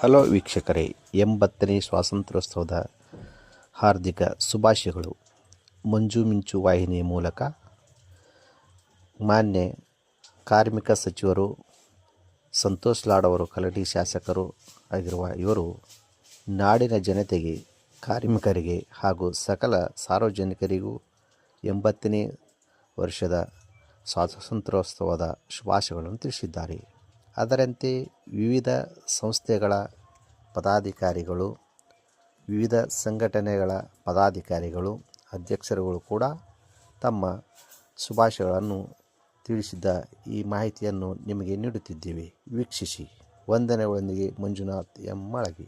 Hello ವೀಕ್ಷಕರೇ, 80ನೇ ಸ್ವಾತಂತ್ರ್ಯೋತ್ಸವದ ಹಾರ್ದಿಕ ಶುಭಾಶಯಗಳು. ಮಂಜು ಮಿಂಚು ವಾಹಿನಿಯ ಮೂಲಕ ಮಾನ್ಯ ಕಾರ್ಮಿಕ ಸಚಿವರು ಸಂತೋಷ್ ಲಾಡ್ ಅವರು, ಕಲಘಟಗಿ ಶಾಸಕರು ಆಗಿರುವ ಇವರು ನಾಡಿನ ಜನತೆಗೆ, ಕಾರ್ಮಿಕರಿಗೆ ಹಾಗೂ ಸಕಲ ಸಾರ್ವಜನಿಕರಿಗೂ 80ನೇ ವರ್ಷದ ಸ್ವಾತಂತ್ರ್ಯೋತ್ಸವದ ಶುಭಾಶಯಗಳನ್ನು ತಿಳಿಸಿದ್ದಾರೆ. ಅದರಂತೆ ವಿವಿಧ ಸಂಸ್ಥೆಗಳ ಪದಾಧಿಕಾರಿಗಳು, ವಿವಿಧ ಸಂಘಟನೆಗಳ ಪದಾಧಿಕಾರಿಗಳು, ಅಧ್ಯಕ್ಷರುಗಳು ಕೂಡ ತಮ್ಮ ಶುಭಾಶಯಗಳನ್ನು ತಿಳಿಸಿದ್ದ ಈ ಮಾಹಿತಿಯನ್ನು ನಿಮಗೆ ನೀಡುತ್ತಿದ್ದೇವೆ. ವೀಕ್ಷಿಸಿ. ವಂದನೆಗಳೊಂದಿಗೆ ಮಂಜುನಾಥ್ ಎಂ. ಮಾಳಗಿ.